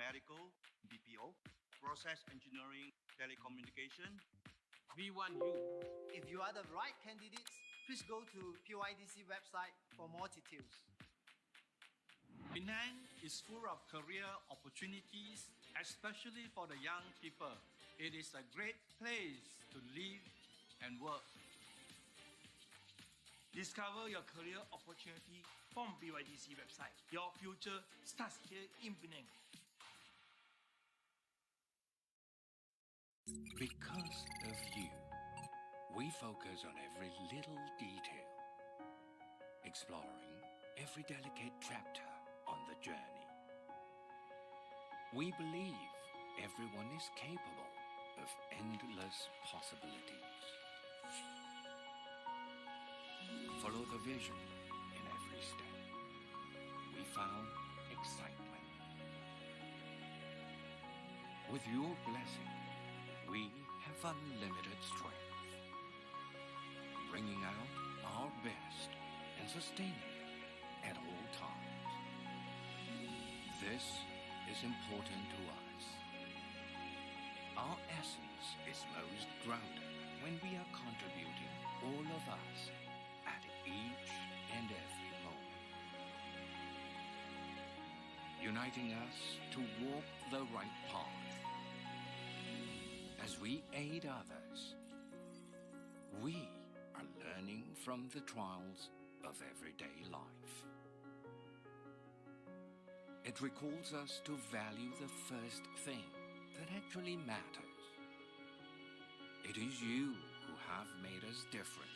medical, BPO, process engineering, telecommunication. We want you. If you are the right candidates, please go to pydc website for more details. Penang is full of career opportunities, especially for the young people. It is a great place to live and work. Discover your career opportunity from pydc website. Your future starts here in Penang. Because of you, we focus on every little detail, exploring every delicate chapter on the journey. We believe everyone is capable of endless possibilities. Follow the vision in every step. We found excitement. With your blessing, we have unlimited strength, bringing out our best and sustaining it at all times. This is important to us. Our essence is most grounded when we are contributing, all of us, at each and every moment, uniting us to walk the right path. As we aid others, we are learning from the trials of everyday life. It recalls us to value the first thing that actually matters. It is you who have made us different.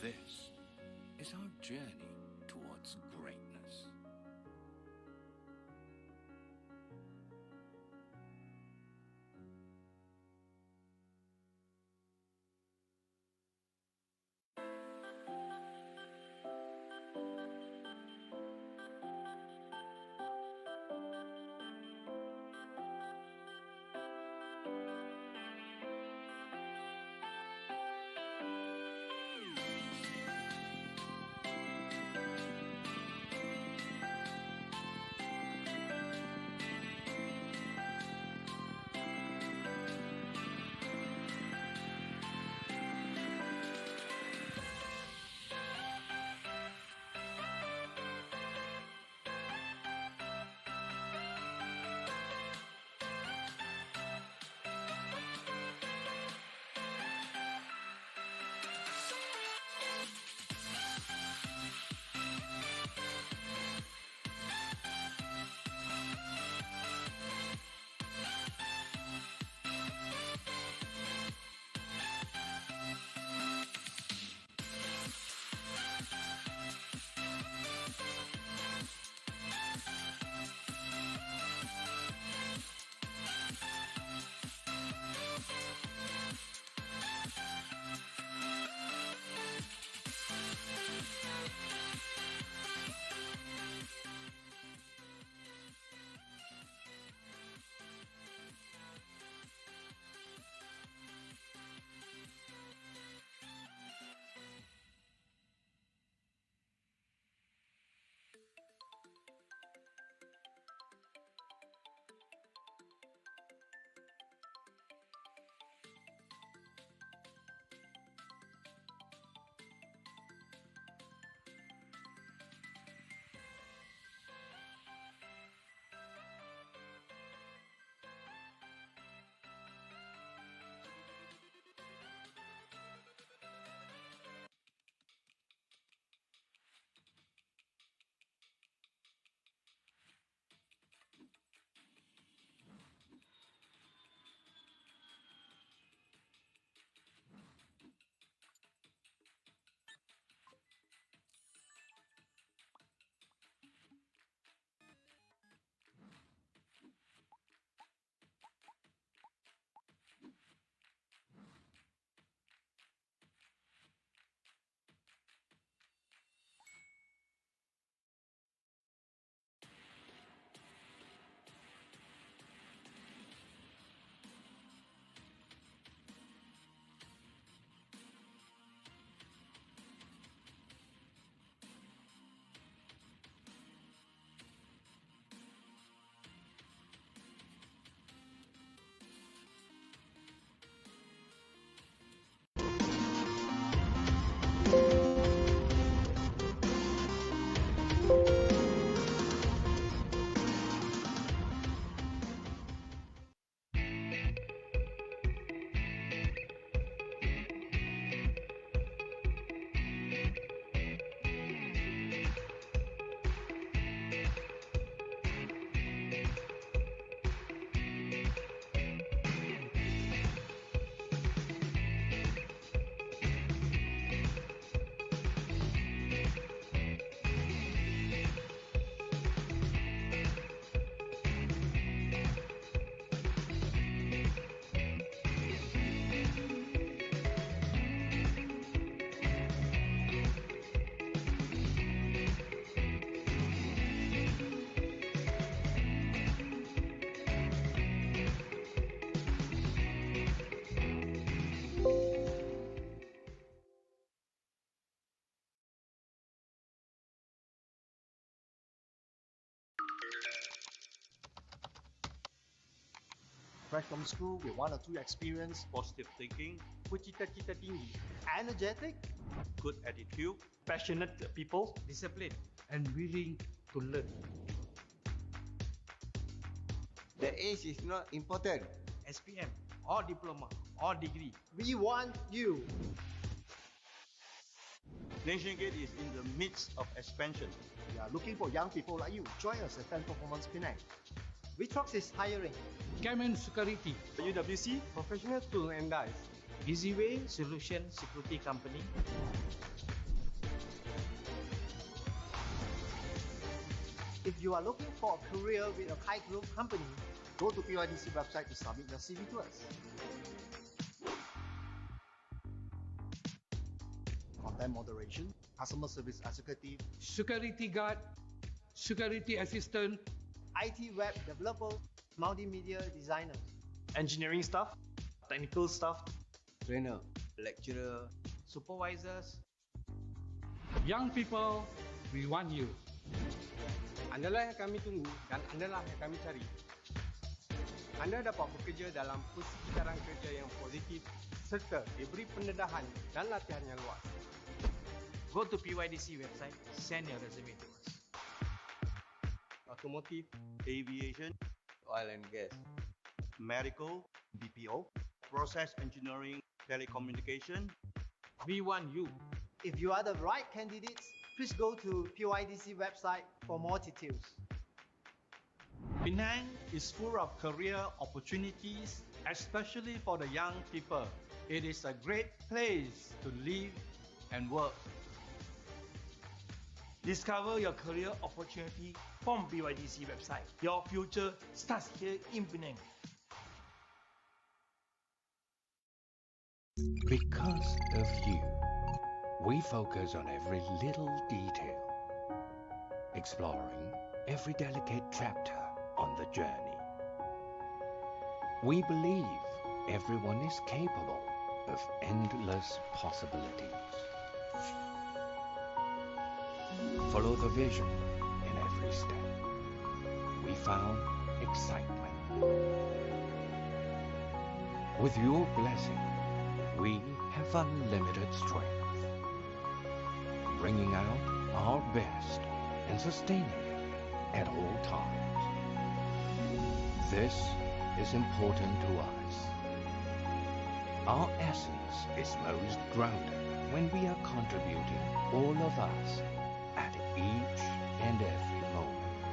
This is our journey towards greatness. Fresh from school with 1 or 2 experience, positive thinking, bercita-cita tinggi, Energetic, good attitude, passionate people, disciplined, and willing to learn. The age is not important. SPM, or diploma, or degree. we want you. NationGate is in the midst of expansion. We are looking for young people like you. Join us at 10 Performance Penang. Vitrox is hiring. Cameron Security, UWC, Professional Tool and Dies. Easyway Solution Security Company. If you are looking for a career with a high growth company, Go to pydc website to submit your CV to us. Content moderation, customer service executive, Security guard, security assistant, IT web developers, multimedia designers. engineering staff, technical staff, Trainer, lecturer, supervisors. Young people, we want you. Andalah yang kami tunggu dan andalah yang kami cari. Anda dapat bekerja dalam persekitaran kerja yang positif serta diberi pendedahan dan latihan yang luas. Go to PYDC website, send your resume to us. Otomotif, Aviation, oil and gas. medical, BPO, process engineering, telecommunication, We want you. If you are the right candidates, please go to PYDC website for more details. Penang is full of career opportunities, especially for the young people. It is a great place to live and work. Discover your career opportunity from BYDC website. Your future starts here in Penang. Because of you, we focus on every little detail, exploring every delicate chapter on the journey. We believe everyone is capable of endless possibilities. Follow the vision in every step. We found excitement. With your blessing, we have unlimited strength, bringing out our best and sustaining it at all times. This is important to us. Our essence is most grounded when we are contributing, all of us, at each and every moment,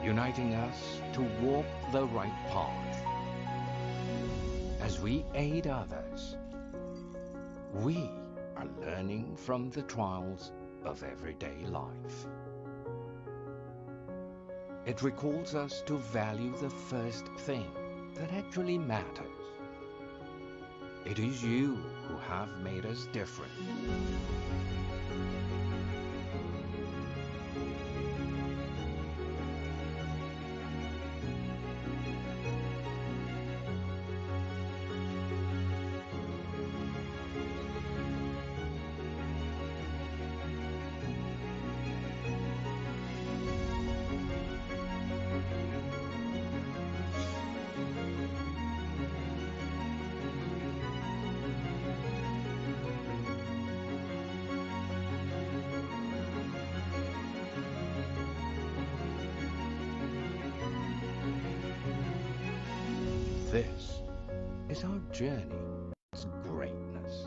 uniting us to walk the right path. As we aid others, we are learning from the trials of everyday life. It recalls us to value the first thing that actually matters. It is you who have made us different. This is our journey towards greatness.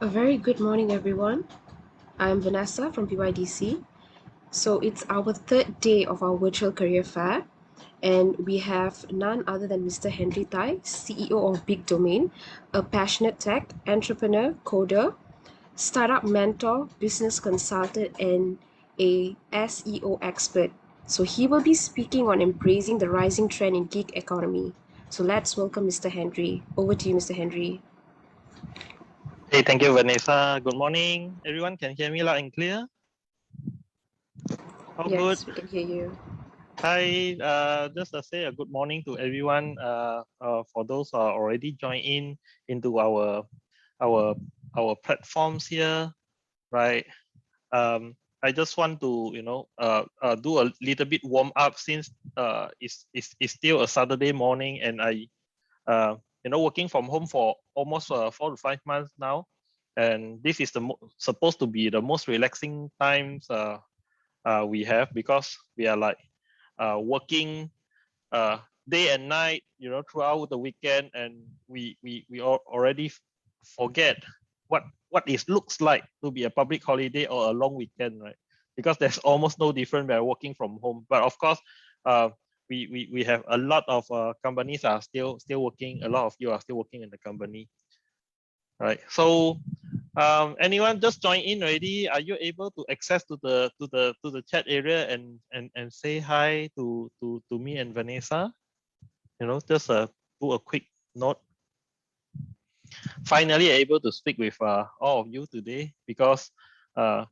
A very good morning, everyone. I'm Vanessa from pydc. So it's our third day of our virtual career fair, and we have none other than Mr. Henry Tai, CEO of Big Domain, a passionate tech entrepreneur, coder, startup mentor, business consultant, and a SEO expert. So he will be speaking on embracing the rising trend in gig economy. So let's welcome Mr. Henry. Over to you, Mr. Henry. Hey, thank you, Vanessa. Good morning, everyone. Can you hear me loud and clear? All Yes, good. we can hear you. Hi, just to say a good morning to everyone. For those who are already joined in into our platforms here, right? I just want to do a little bit warm up since it's still a Saturday morning, and I working from home for almost 4 to 5 months now, and this is supposed to be the most relaxing times we have, because we are like working day and night, throughout the weekend, and we already forget what it looks like to be a public holiday or a long weekend, right? Because there's almost no difference by working from home. But of course, we have a lot of companies are still working. A lot of you are still working in the company, right? So anyone just join in already? Are you able to access to the chat area and say hi to me and Vanessa? Just do a quick note. Finally able to speak with all of you today, because for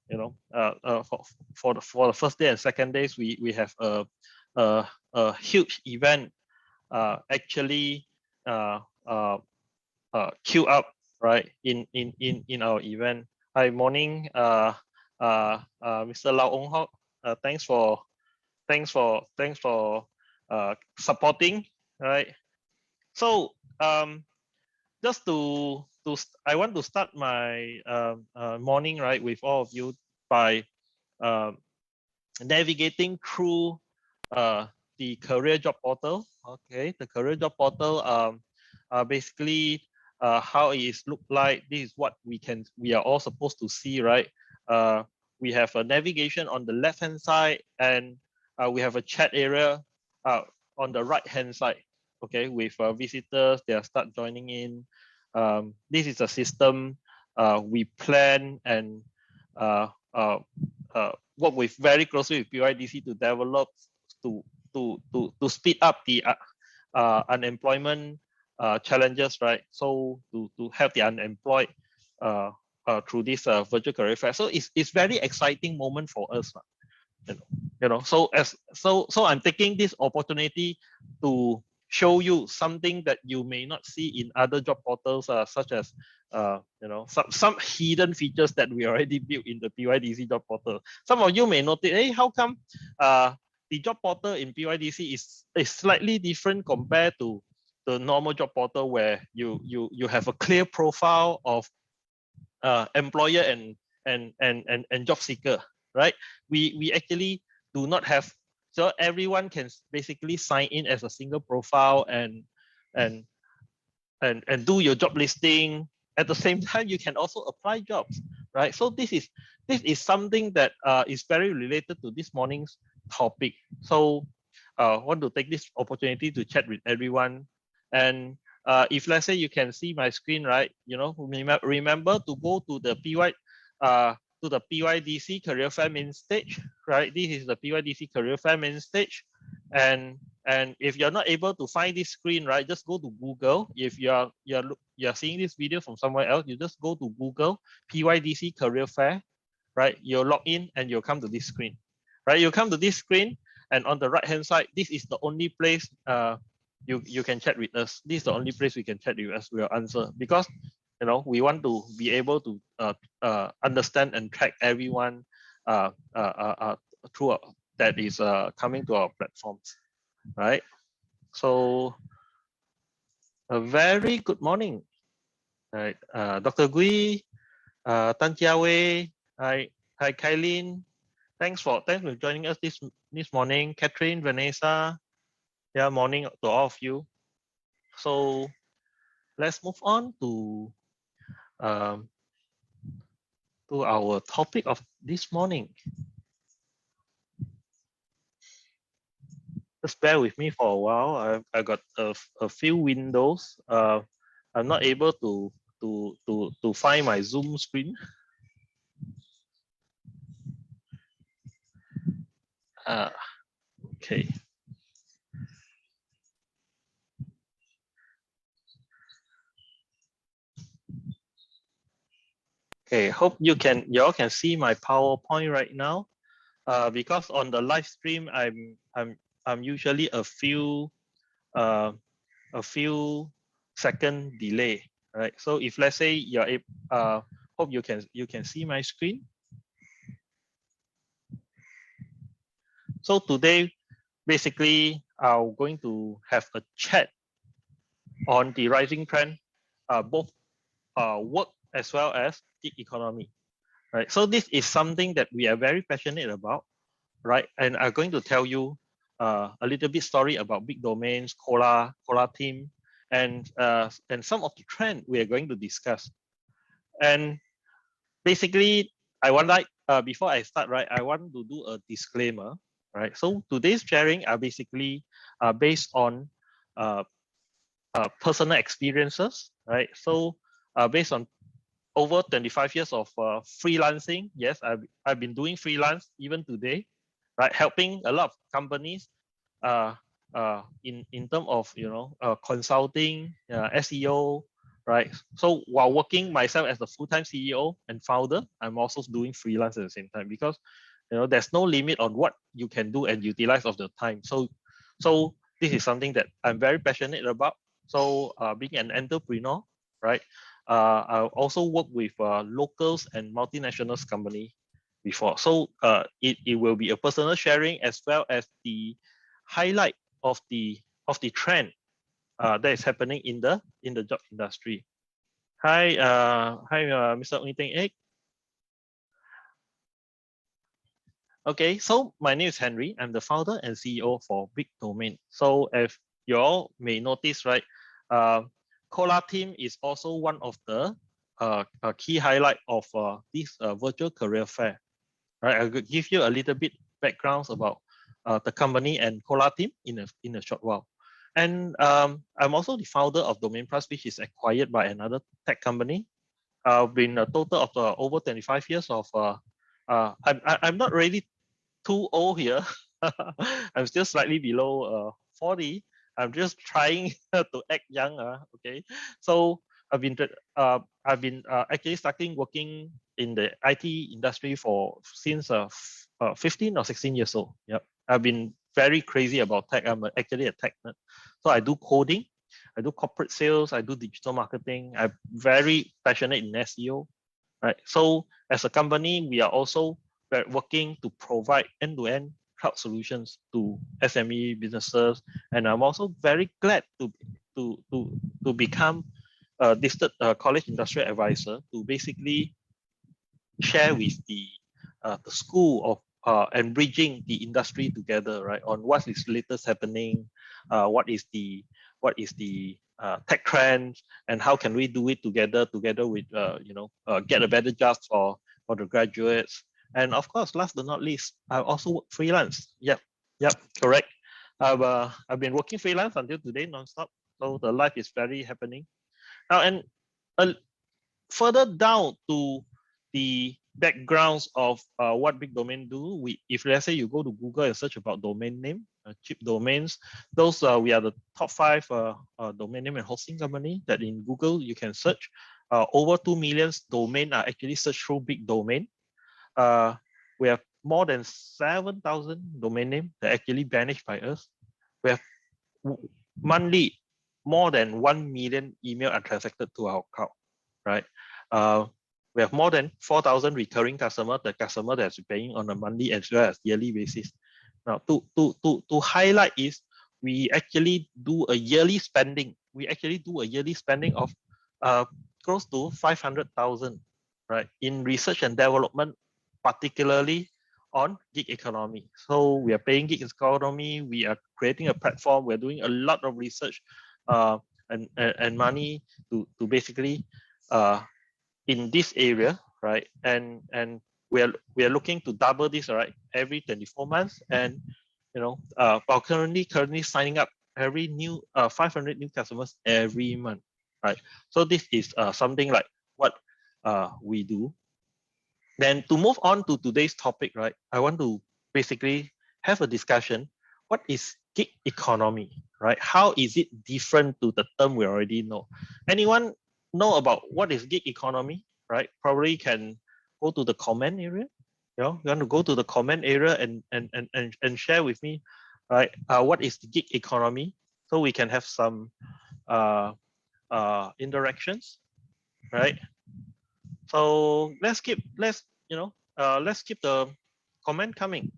the first day and second days we have a huge event actually queue up, right, in our event. Hi, morning, Mr. Lau Ong Hock. Thanks for supporting, right? So just I want to start my morning, right, with all of you by navigating through the career job portal. Okay, the career job portal basically how it is look like. This is what we are all supposed to see, right? We have a navigation on the left hand side, and we have a chat area on the right hand side. Okay, with visitors, they are start joining in. This is a system we plan and work with very closely with PYDC to develop to speed up the unemployment challenges, right? So to help the unemployed through this virtual career fair. So it's very exciting moment for us, So I'm taking this opportunity to show you something that you may not see in other job portals, such as some hidden features that we already built in the PYDC job portal. Some of you may notice, hey, how come the job portal in PYDC is slightly different compared to the normal job portal, where you have a clear profile of employer and job seeker, right? We actually do not have, so everyone can basically sign in as a single profile and do your job listing. At the same time, you can also apply jobs, right? So this is something that is very related to this morning's topic. So I want to take this opportunity to chat with everyone. And if let's say you can see my screen, right? Remember to go to the PYDC Career Fair main stage, right? This is the PYDC Career Fair main stage, and if you're not able to find this screen, right, just go to Google. If you're seeing this video from somewhere else, you just go to Google PYDC Career Fair, right? You'll log in and you'll come to this screen, right? You come to this screen, and on the right hand side, this is the only place you can chat with us. This is the only place we can chat with us. We'll answer, because we want to be able to understand and track everyone through that is coming to our platforms, right? So a very good morning, right? Dr. Gui, Tan Chia Wei, hi Kailin. Thanks for joining us this morning. Catherine, Vanessa, yeah, morning to all of you. So let's move on to to our topic of this morning. Just bear with me for a while. I got a few windows. I'm not able to find my Zoom screen. Okay. Okay, hope you all can see my PowerPoint right now. Because on the live stream, I'm usually a few second delay, right? So if let's say you're hope you can see my screen. So today, basically, I'm going to have a chat on the rising trend, both work as well as gig economy, right? So this is something that we are very passionate about, right? And I'm going to tell you a little bit story about big domains, Cola team, and some of the trend we are going to discuss. And basically, I want before I start, right, I want to do a disclaimer, right? So today's sharing are basically based on personal experiences, right? So based on over 25 years of freelancing, yes, I've been doing freelance even today, right? Helping a lot of companies in terms of consulting, SEO, right? So while working myself as a full-time CEO and founder, I'm also doing freelance at the same time because there's no limit on what you can do and utilize of the time. So this is something that I'm very passionate about. So being an entrepreneur, right? I also work with locals and multinationals company before. So it will be a personal sharing as well as the highlight of the trend that is happening in the job industry. Hi, Mr. Ong Ek. Okay, so my name is Henry. I'm the founder and CEO for Big Domain. So as you all may notice, right, Cola team is also one of the key highlight of this virtual career fair. Right, I will give you a little bit backgrounds about the company and Cola team in a short while. And I'm also the founder of Domain Plus, which is acquired by another tech company. I've been a total of over 25 years of. I'm not really too old here. I'm still slightly below 40. I'm just trying to act young. Okay, so I've been actually starting working in the IT industry since 15 or 16 years old. Yep, I've been very crazy about tech. I'm actually a tech nerd. So I do coding, I do corporate sales, I do digital marketing. I'm very passionate in SEO. Right. So as a company, we are also working to provide end-to-end cloud solutions to SME businesses, and I'm also very glad to become a distant college industrial advisor to basically share with the school of and bridging the industry together, right, on what is latest happening, what is the tech trends, and how can we do it together with get a better job for the graduates. And of course, last but not least, I also work freelance. Yep, correct. I've been working freelance until today nonstop. So the life is very happening now. And further down to the backgrounds of what Big Domain do, if let's say you go to Google and search about domain name, cheap domains, those we are the top 5 domain name and hosting company that in Google you can search. Over 2 million domain are actually searched through Big Domain. We have more than 7,000 domain names that actually managed by us. We have monthly more than 1 million email are transacted to our account, right? We have more than 4,000 recurring customers, the customer that's paying on a monthly as well as yearly basis. Now, to highlight is we actually do a yearly spending. We actually do a yearly spending of close to 500,000, right, in research and development, particularly on gig economy. So we are paying gig economy. We are creating a platform. We're doing a lot of research and money to basically in this area, right? And we are looking to double this, right, every 24 months. And while currently signing up every new 500 new customers every month, right? So this is something like what we do. Then to move on to today's topic, right, I want to basically have a discussion. What is gig economy, right? How is it different to the term we already know? Anyone know about what is gig economy, right? Probably can go to the comment area. You want to go to the comment area and share with me, right? What is the gig economy? So we can have some interactions, right? So let's keep the comment coming.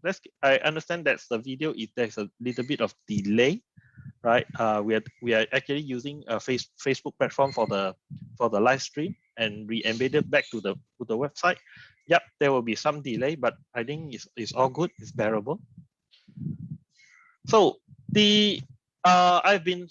I understand that the video there's a little bit of delay, right? We are actually using a Facebook platform for the live stream, and we embedded back to the website. Yep, there will be some delay, but I think it's all good. It's bearable. So I've been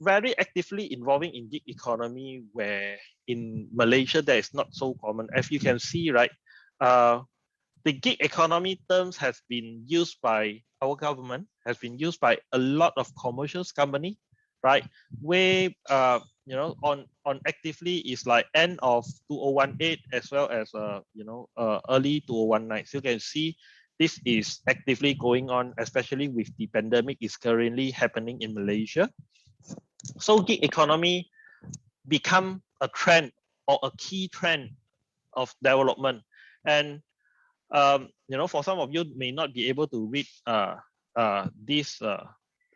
very actively involving in gig economy, where in Malaysia that is not so common. As you can see, right, the gig economy terms has been used by our government, has been used by a lot of commercial company, right? Where on actively is like end of 2018 as well as early 2019. So you can see this is actively going on, especially with the pandemic is currently happening in Malaysia. So gig economy become a trend or a key trend of development. And for some of you may not be able to read this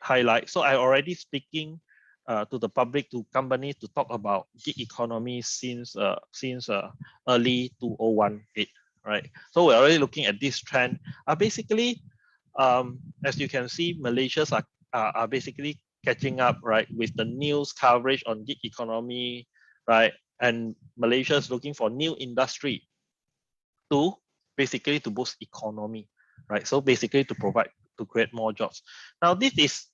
highlight. So I already speaking to the public, to companies, to talk about gig economy since early 2018, right? So we're already looking at this trend. Basically, as you can see, Malaysians are basically catching up, right, with the news coverage on gig economy, right? And Malaysia is looking for new industry to basically to boost economy, right? So basically to create more jobs. Now this is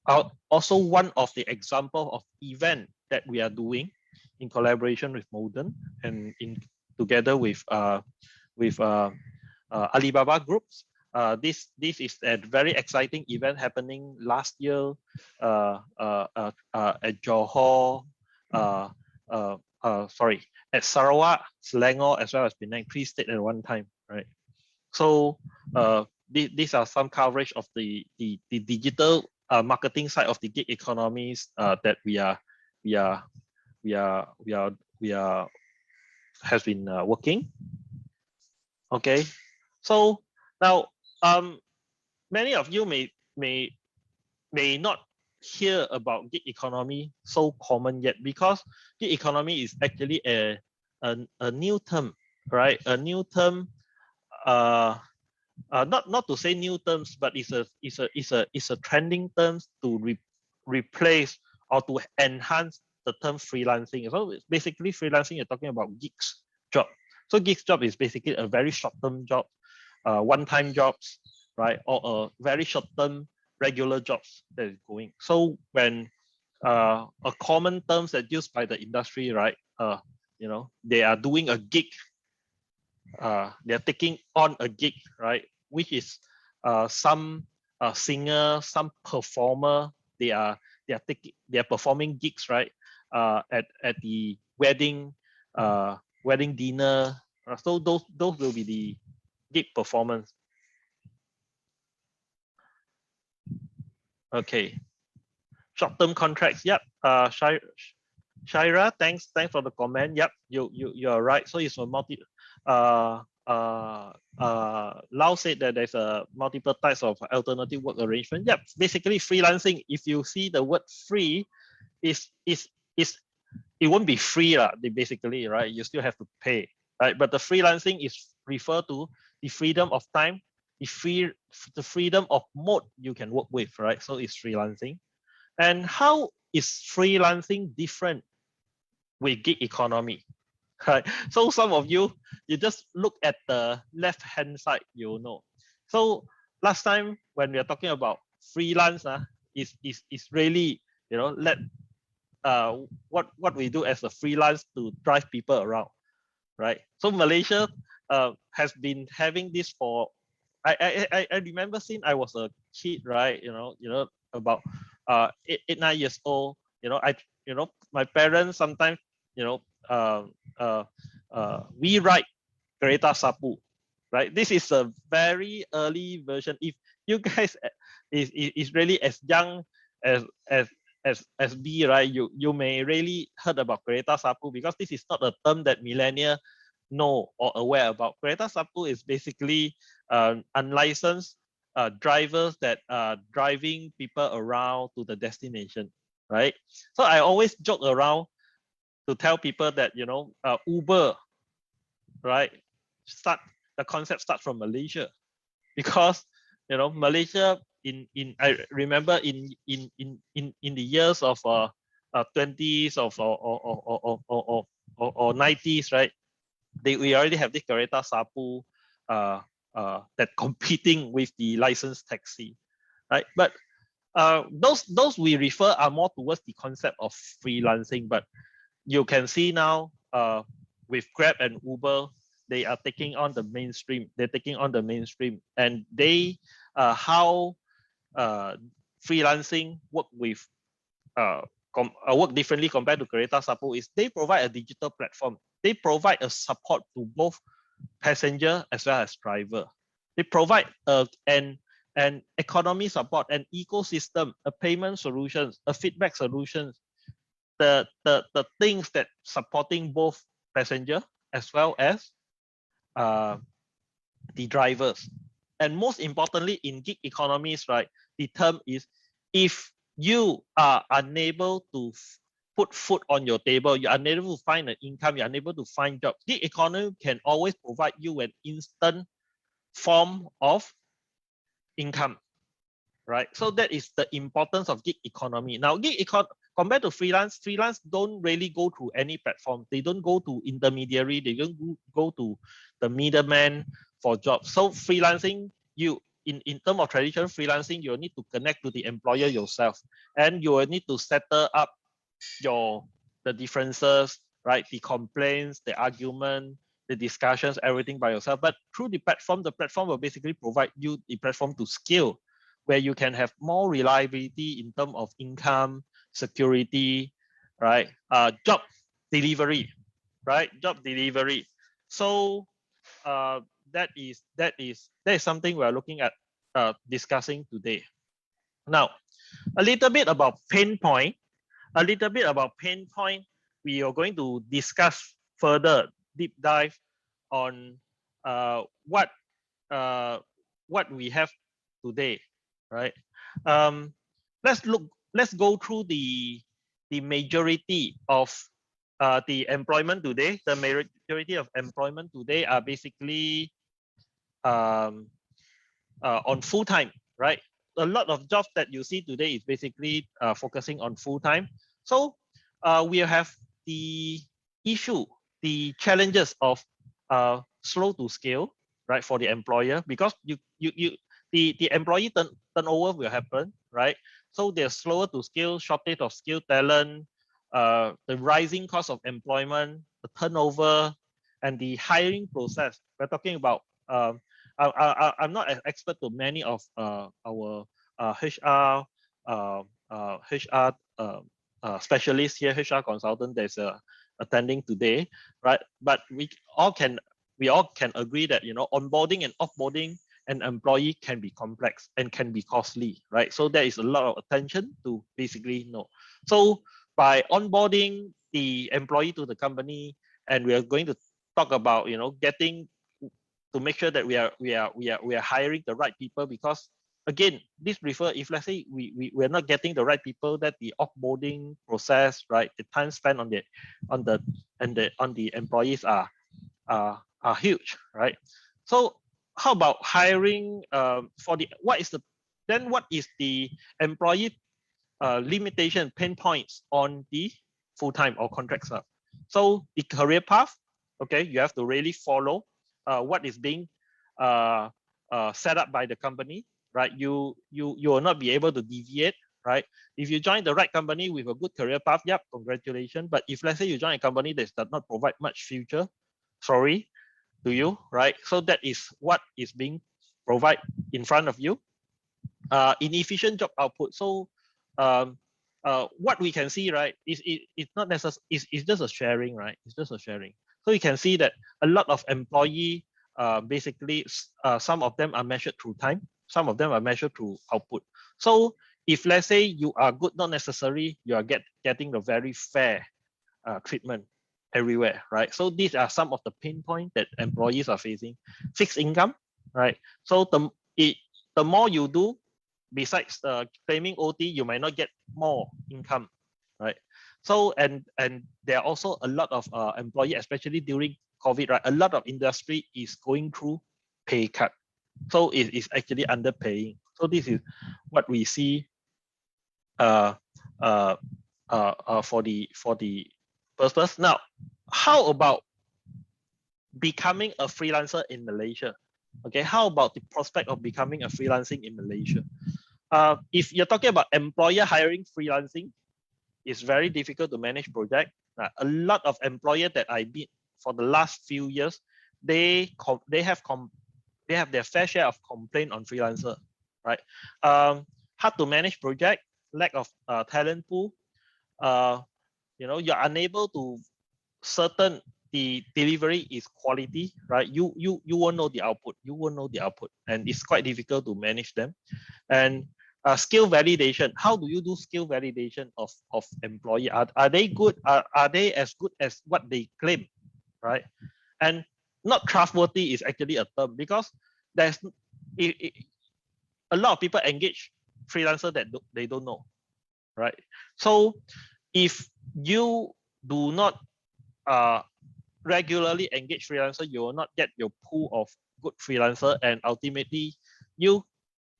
also one of the example of event that we are doing in collaboration with Modern and together with Alibaba groups. This is a very exciting event happening last year at Johor, at Sarawak, Selangor, as well as Penang, 3 states at one time, right? So these are some coverage of the digital marketing side of the gig economies that we has been working. Okay, so now many of you may not hear about gig economy so common yet, because gig economy is actually a new term, right? A new term. Not to say new terms, but it's a trending terms to replace or to enhance the term freelancing. So it's basically freelancing, you're talking about gigs job. So gigs job is basically a very short-term job, one-time jobs, right? Or a very short-term regular jobs that is going. So when a common terms that used by the industry, right? They are doing a gig. They are taking on a gig, right? Which is some singer, some performer. They are performing gigs, right? At the wedding dinner. So those will be the gig performance. Okay. Short-term contracts. Yep. Shaira, thanks for the comment. Yep, you are right. So it's a multi. Lau said that there's a multiple types of alternative work arrangement. Yep, basically freelancing. If you see the word free, it won't be free basically, right? You still have to pay, right? But the freelancing is refer to the freedom of time, the freedom of mode you can work with, right? So it's freelancing. And how is freelancing different with gig economy? Right. So some of you just look at the left hand side, you know. So last time when we are talking about freelance, is really, what we do as a freelance to drive people around, right? So Malaysia has been having this for I remember since I was a kid, right? About 8, 9 years old. My parents sometimes, you know, we write Kereta Sapu, right? This is a very early version. If you guys is really as young as B, right? You may really heard about Kereta Sapu because this is not a term that millennial know or aware about. Kereta Sapu is basically unlicensed drivers that are driving people around to the destination, right? So I always joke around to tell people that Uber, right? The concept starts from Malaysia, because Malaysia in I remember in the years of 20s or 90s, right? We already have this Kereta Sapu that competing with the licensed taxi, right? But those we refer are more towards the concept of freelancing. But you can see now with Grab and Uber, they are taking on the mainstream. They're taking on the mainstream, and they how freelancing work with work differently compared to Kereta Sapu is they provide a digital platform. They provide a support to both passenger as well as driver. They provide an economy support, an ecosystem, a payment solutions, a feedback solutions, the things that supporting both passenger as well as the drivers. And most importantly, in gig economies, right, the term is if you are unable to put food on your table, you're unable to find an income, you're unable to find jobs, gig economy can always provide you an instant form of income, right? So that is the importance of gig economy. Now, compared to freelance don't really go through any platform. They don't go to intermediary. They don't go to the middleman for jobs. So freelancing, in terms of traditional freelancing, you need to connect to the employer yourself, and you will need to settle up the differences, right? The complaints, the argument, the discussions, everything by yourself. But through the platform will basically provide you the platform to scale, where you can have more reliability in terms of income, security, right? Job delivery, right? Job delivery. So that is something we are looking at discussing today. Now, a little bit about pain point. We are going to discuss further, deep dive on what we have today, right? Let's go through the majority of the employment today. The majority of employment today are basically on full time, right? A lot of jobs that you see today is basically focusing on full time. So we have the issue, the challenges of slow to scale, right, for the employer, because the employee turnover will happen, right? So they're slower to scale, shortage of skilled talent, the rising cost of employment, the turnover, and the hiring process. We're talking about I'm not an expert to many of our HR specialists here, HR consultant that's attending today, right? But we all can agree that onboarding and offboarding an employee can be complex and can be costly, right? So there is a lot of attention to basically know. So by onboarding the employee to the company, and we are going to talk about getting to make sure that we are hiring the right people, because again, this refer, if let's say we're not getting the right people, that the offboarding process, right, the time spent on the employees are huge, right? So how about hiring what is the employee limitation pain points on the full-time or contract staff? So the career path, okay, you have to really follow what is being set up by the company, right? You will not be able to deviate, right? If you join the right company with a good career path, yep, congratulations. But if let's say you join a company that does not provide much future, sorry, to you, right? So that is what is being provided in front of you. Inefficient job output. So what we can see, right, is it's not necessary, it's just a sharing, right? It's just a sharing. So you can see that a lot of employee, basically, some of them are measured through time, some of them are measured through output. So if let's say you are good, not necessarily you are getting the very fair treatment everywhere, right? So these are some of the pain points that employees are facing. Fixed income, right? So the more you do, besides claiming OT, you might not get more income, right? So and there are also a lot of employee, especially during COVID, right? A lot of industry is going through pay cut, so it is actually underpaying. So this is what we see for the purpose. Now, how about becoming a freelancer in Malaysia? Okay, how about the prospect of becoming a freelancing in Malaysia? If you're talking about employer hiring freelancing, it's very difficult to manage project. A lot of employers that I meet for the last few years, they have their fair share of complaint on freelancer, right? Hard to manage project, lack of talent pool. You're unable to certain the delivery is quality, right? You won't know the output. You won't know the output, and it's quite difficult to manage them. And skill validation. How do you do skill validation of employee? Are they good? Are they as good as what they claim, right? And not trustworthy is actually a term, because there's a lot of people engage freelancer that they don't know, right? So if you do not regularly engage freelancer, you will not get your pool of good freelancer, and ultimately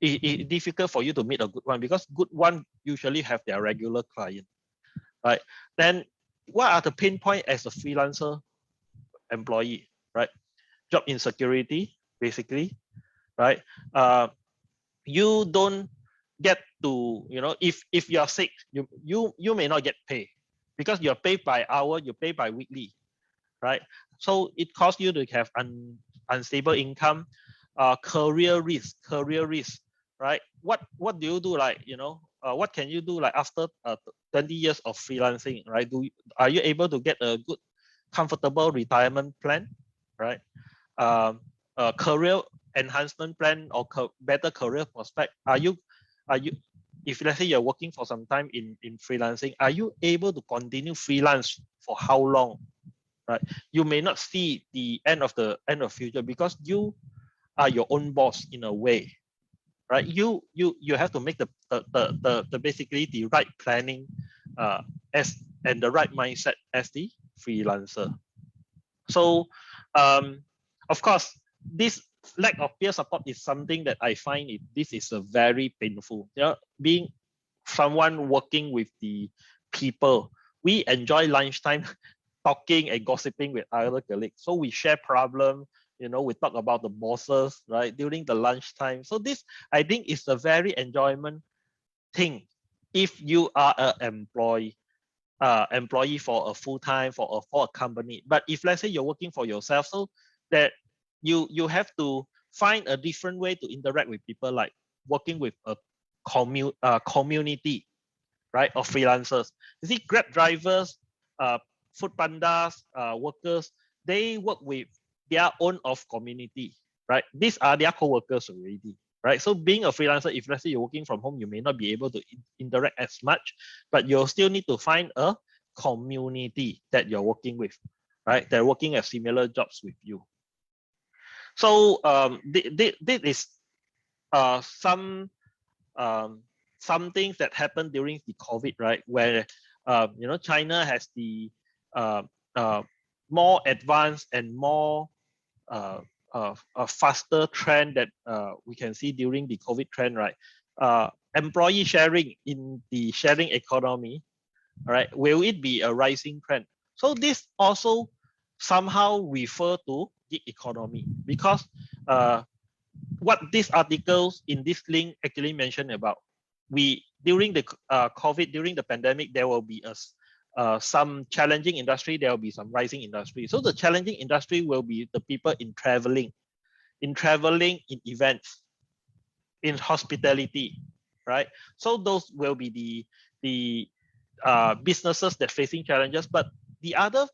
it's difficult for you to meet a good one, because good one usually have their regular client, right? Then what are the pain point as a freelancer employee, right? Job insecurity, basically, right? You don't get to, if you are sick, you may not get paid, because you're paid by hour, you pay by weekly, right? So it costs you to have unstable income, career risk, right? What do you do, like, what can you do, like, after 20 years of freelancing, right? Are you able to get a good, comfortable retirement plan, right? Career enhancement plan or better career prospect? Are you if let's say you're working for some time in freelancing, are you able to continue freelance for how long, right? You may not see the end of future, because you are your own boss in a way, right? You have to make the basically the right planning and the right mindset as the freelancer. So of course, this lack of peer support is something that I find this is a very painful. Being someone working with the people, we enjoy lunchtime talking and gossiping with other colleagues. So we share problems, we talk about the bosses, right, during the lunchtime. So this, I think, is a very enjoyment thing if you are an employee for a full-time, for a company. But if let's say you're working for yourself, so that you have to find a different way to interact with people, like working with a community, right, of freelancers. You see, Grab drivers, food pandas, workers, they work with their own of community, right? These are their co-workers already, right? So being a freelancer, if let's say you're working from home, you may not be able to interact as much, but you'll still need to find a community that you're working with, right? They're working at similar jobs with you. So this is some things that happened during the COVID, right? Where China has the more advanced and more a faster trend that we can see during the COVID trend, right? Employee sharing in the sharing economy, right? Will it be a rising trend? So this also somehow refer to gig economy, because what these articles in this link actually mentioned about, during the COVID, during the pandemic, there will be some challenging industry, there will be some rising industry. So the challenging industry will be the people in traveling, in events, in hospitality, right? So those will be the businesses that facing challenges. But the other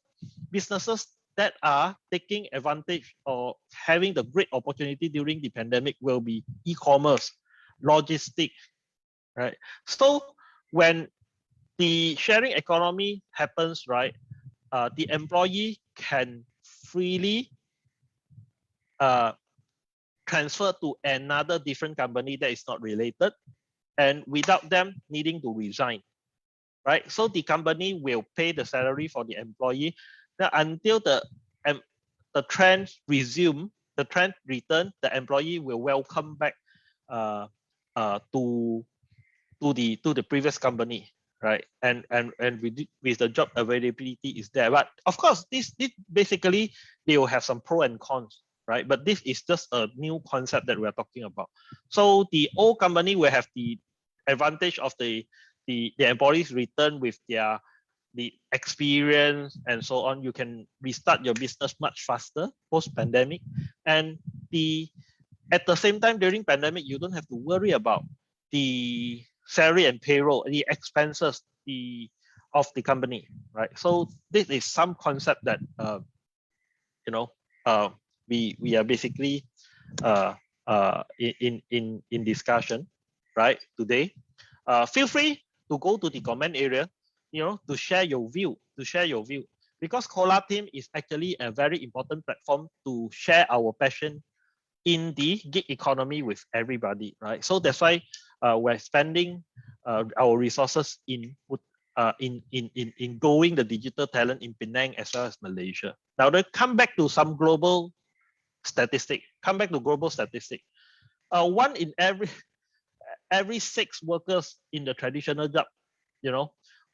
businesses that are taking advantage or having the great opportunity during the pandemic will be e-commerce, logistics, right? So when the sharing economy happens, right, the employee can freely transfer to another different company that is not related, and without them needing to resign, right? So the company will pay the salary for the employee. Now, until the trend resume, the trend return, the employee will welcome back to the previous company, right? And with the job availability is there. But of course, this basically they will have some pro and cons, right? But this is just a new concept that we're talking about. So the old company will have the advantage of the employees return with the experience and so on. You can restart your business much faster post pandemic, and at the same time during pandemic you don't have to worry about the salary and payroll, the expenses of the company, right? So this is some concept that we are basically in discussion, right, today. Feel free to go to the comment area, to share your view, because Cola Team is actually a very important platform to share our passion in the gig economy with everybody, right? So that's why we're spending our resources in growing the digital talent in Penang as well as Malaysia. Now, to come back to some global statistic. One in every 6 workers in the traditional job,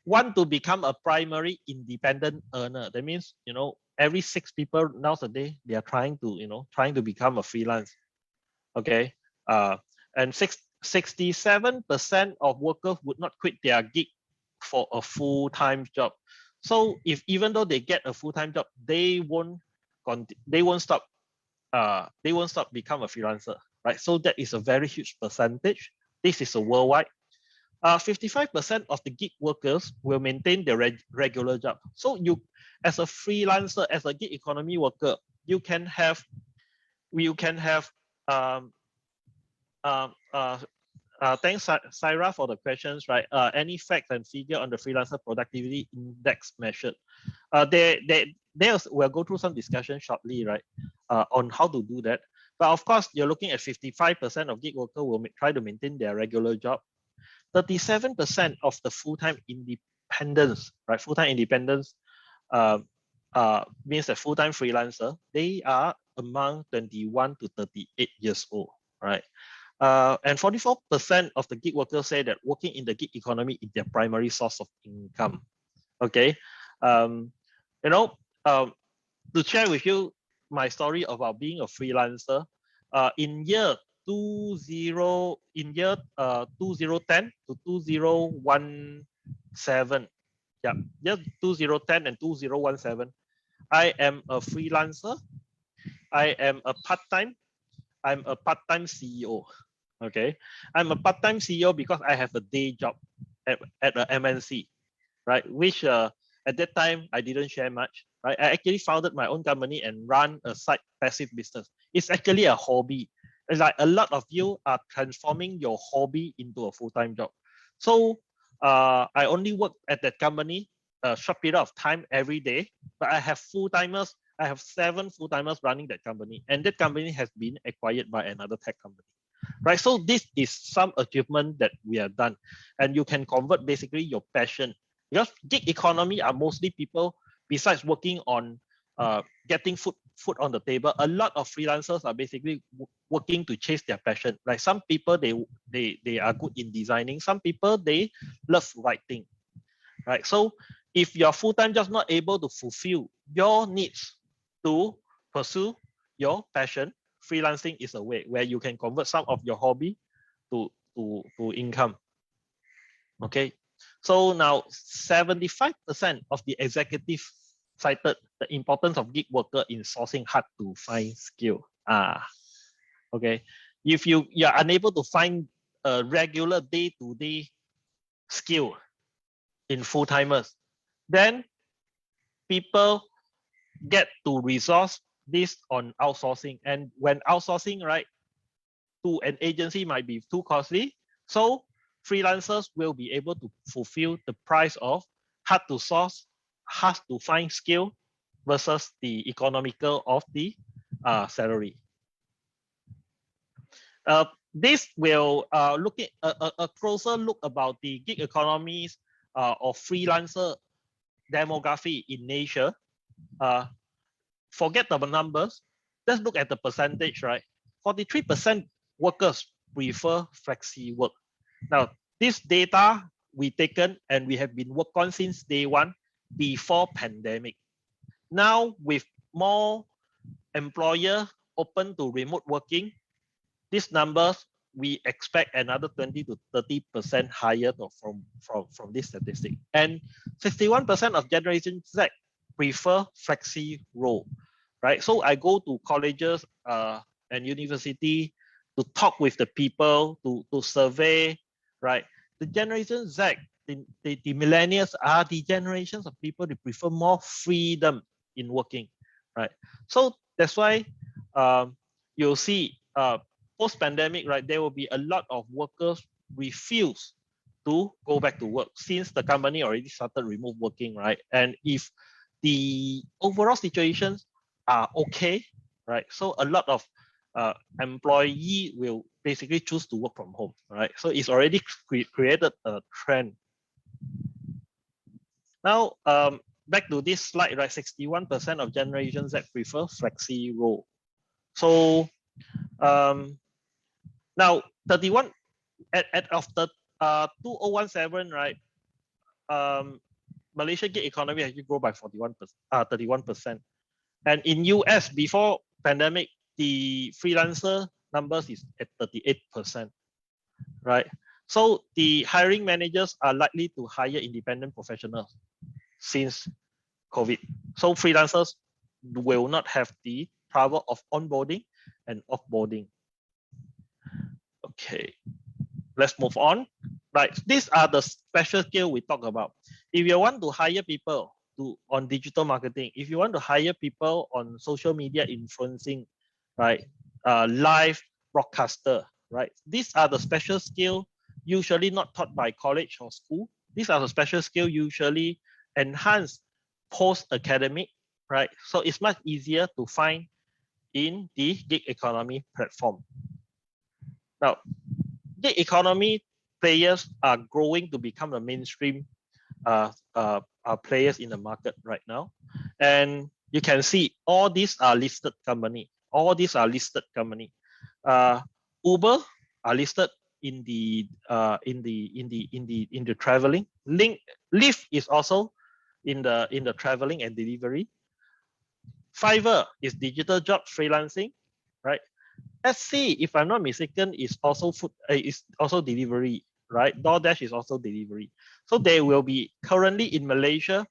want to become a primary independent earner. That means, every 6 people nowadays, they are trying to become a freelance. Okay. And 67% of workers would not quit their gig for a full-time job. So even though they get a full-time job, they won't stop become a freelancer, right? So that is a very huge percentage. This is a worldwide. 55% of the gig workers will maintain their regular job. So you, as a freelancer, as a gig economy worker, you can have thanks, Syra, for the questions, right? Any facts and figure on the freelancer productivity index measured? We'll go through some discussion shortly, right, on how to do that. But of course, you're looking at 55% of gig workers will try to maintain their regular job. 37% of the full-time independents, right? Full-time independents means a full-time freelancer. They are among 21 to 38 years old, right? And 44% of the gig workers say that working in the gig economy is their primary source of income. Okay, to share with you my story about being a freelancer. In year 2010 to 2017, yeah, year 2010 and 2017, I am a freelancer. I'm a part-time CEO. Okay, I'm a part-time CEO because I have a day job at a MNC, right? Which at that time I didn't share much, right? I actually founded my own company and run a side passive business. It's actually a hobby. It's like a lot of you are transforming your hobby into a full-time job. So I only work at that company a short period of time every day, but I have full-timers. I have 7 full-timers running that company, and that company has been acquired by another tech company, right? So this is some achievement that we have done, and you can convert basically your passion, because gig economy are mostly people, besides working on getting food on the table, a lot of freelancers are basically working to chase their passion. Like some people, they are good in designing. Some people, they love writing, right? So if your full-time job is not able to fulfill your needs to pursue your passion, freelancing is a way where you can convert some of your hobby to income. Okay, So now 75% of the executive cited the importance of gig worker in sourcing hard to find skill. Okay. If you are unable to find a regular day-to-day skill in full-timers, then people get to resource this on outsourcing. And when outsourcing, right, to an agency might be too costly. So freelancers will be able to fulfill the price of hard to source, hard to find skill versus the economical of the salary. This will look at a closer look about the gig economies of freelancer demography in Asia. Forget the numbers. Let's look at the percentage, right? 43% workers prefer flexi work. Now, this data we taken and we have been worked on since day one before pandemic. Now, with more employer open to remote working, these numbers we expect another 20 to 30% higher from this statistic. And 61% of Generation Z prefer flexi role, right? So I go to colleges and university to talk with the people, to survey, right? The Generation Z, the millennials are the generations of people that prefer more freedom in working, right? So that's why you'll see post-pandemic, right, there will be a lot of workers refuse to go back to work since the company already started remote working, right? And if the overall situations are okay, right? So a lot of employee will basically choose to work from home, right? So it's already created a trend. Now, back to this slide, right? 61% of Generation Z prefer flexi role. So now 31 of the 2017, right? Malaysia gig economy actually grow by 31%. And in US before pandemic, the freelancer numbers is at 38%, right? So the hiring managers are likely to hire independent professionals since COVID. So freelancers will not have the trouble of onboarding and offboarding. Okay, let's move on. Right, these are the special skill we talk about. If you want to hire people on digital marketing, if you want to hire people on social media influencing, right, live broadcaster, right, these are the special skill usually not taught by college or school. These are the special skill usually enhanced post-academic, right? So it's much easier to find in the gig economy platform. Now, gig economy players are growing to become the mainstream players in the market right now. And you can see all these are listed company. All these are listed company. Uber are listed in the traveling. Lyft is also in the traveling and delivery. Fiverr is digital job freelancing, right? SC, if I'm not mistaken, is also delivery, right? DoorDash is also delivery. So they will be currently in Malaysia.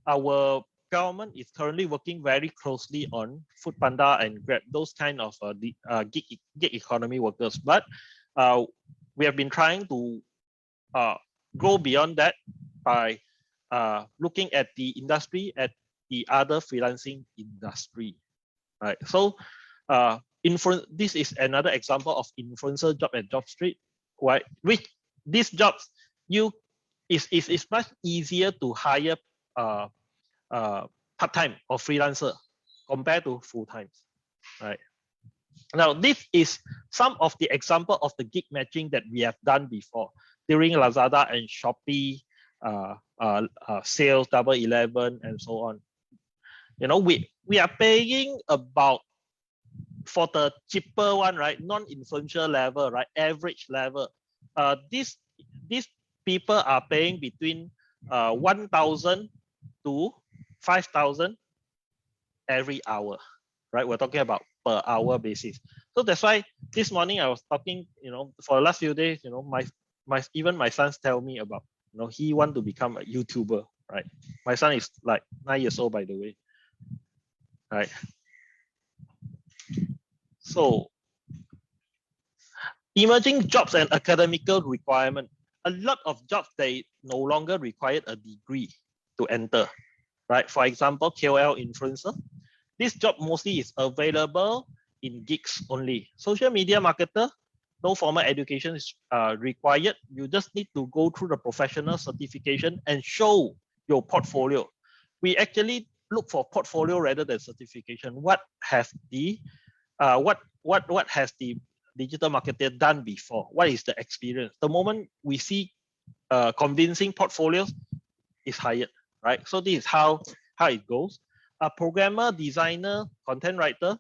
Our government is currently working very closely on Foodpanda and Grab, those kind of gig economy workers. But we have been trying to go beyond that by looking at the industry, at the other freelancing industry, right? So this is another example of influencer job at JobStreet, right? Which these jobs it's much easier to hire part-time or freelancer compared to full-time, right? Now, this is some of the example of the gig matching that we have done before during Lazada and Shopee sales, Double 11, and so on. You know, we are paying about, for the cheaper one, right, non-influential level, right, average level, these people are paying between 1,000 to 5,000 every hour, right? We're talking about per hour basis. So that's why this morning I was talking, you know, for the last few days, you know, even my sons tell me about, he want to become a YouTuber, right? My son is like 9 years old, by the way, right? So emerging jobs and academical requirement. A lot of jobs, they no longer require a degree to enter, right? For example, KOL influencer. This job mostly is available in gigs only. Social media marketer, no formal education is required. You just need to go through the professional certification and show your portfolio. We actually look for portfolio rather than certification. What has the what has the digital marketer done before? What is the experience? The moment we see convincing portfolios is hired, right? So this is how it goes. A programmer, designer, content writer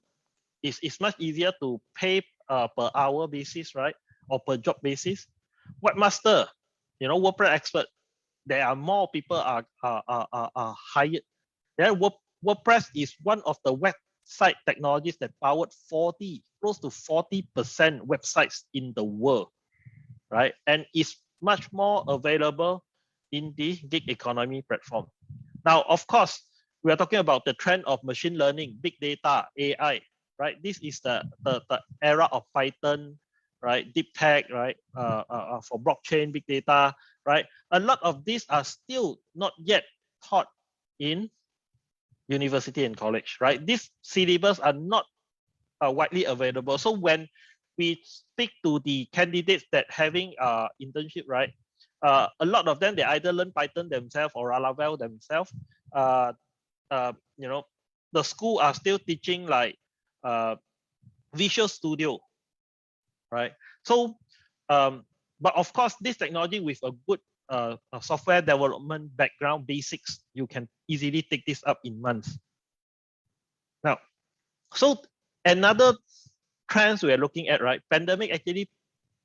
is much easier to pay per hour basis, right? Or per job basis. Webmaster, WordPress expert, there are more people are hired. Then WordPress is one of the website technologies that powered close to 40% websites in the world, right? And is much more available in the gig economy platform. Now, of course, we are talking about the trend of machine learning, big data, AI, right? This is the era of Python, right? Deep tech, right? For blockchain, big data, right? A lot of these are still not yet taught in university and college, right? These syllabus are not widely available. So when we speak to the candidates that having internship, right? A lot of them, they either learn Python themselves or Laravel themselves. The school are still teaching like Visual Studio, right? So, but of course, this technology with a good software development background basics, you can easily take this up in months. Now, so another trends we are looking at, right? Pandemic actually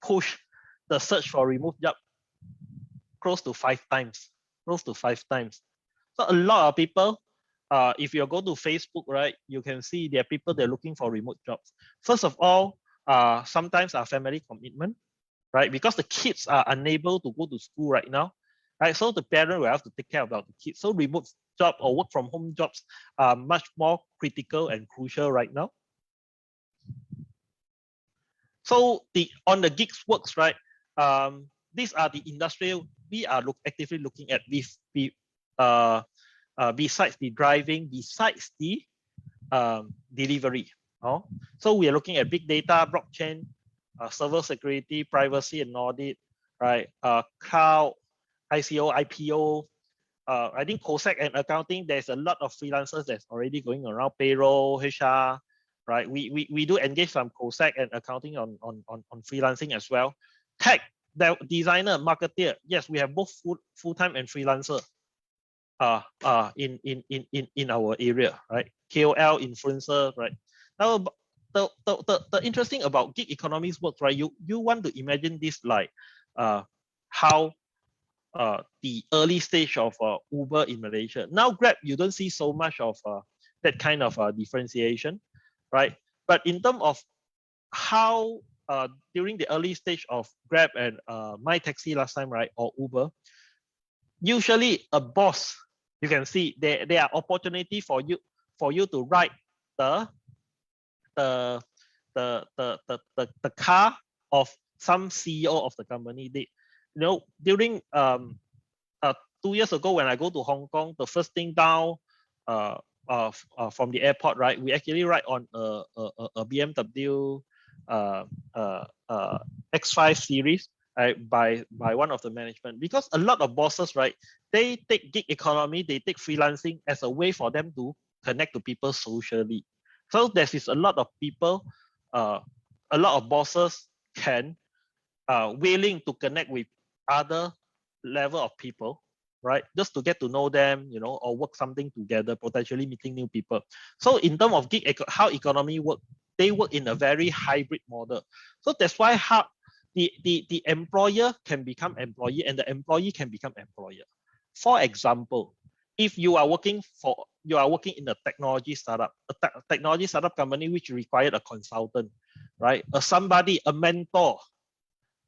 pushed the search for remote job close to 5 times, So a lot of people, if you go to Facebook, right, you can see there are people that are looking for remote jobs. First of all, sometimes our family commitment, right? Because the kids are unable to go to school right now, right? So the parent will have to take care about the kids. So remote job or work from home jobs are much more critical and crucial right now. So on the gigs works, right? These are the industrial we are actively looking at besides the driving, besides the delivery. So we are looking at big data, blockchain, server security, privacy and audit, right? Cloud, ICO, IPO. I think COSAC and accounting, there's a lot of freelancers that's already going around, payroll, HR, right? We do engage some COSAC and accounting on freelancing as well. Tech, designer, marketer, yes, we have both full-time and freelancer in our area, right? KOL, influencer, right? Now, the interesting about gig economies work, right? You want to imagine this like how the early stage of Uber in Malaysia. Now Grab, you don't see so much of that kind of differentiation, right? But in terms of how during the early stage of Grab and My Taxi last time, right, or Uber, usually a boss, you can see there are opportunity for you to ride the car of some CEO of the company. During 2 years ago when I go to Hong Kong, the first thing down from the airport, right, we actually ride on a BMW X5 series, right, by one of the management, because a lot of bosses, right, they take gig economy, they take freelancing as a way for them to connect to people socially. So there is a lot of people, a lot of bosses can willing to connect with other level of people, right, just to get to know them, or work something together, potentially meeting new people. So in terms of gig how economy work, they work in a very hybrid model. So that's why how the employer can become employee and the employee can become employer. For example, if you are working in a technology startup, company which required a consultant, right, a mentor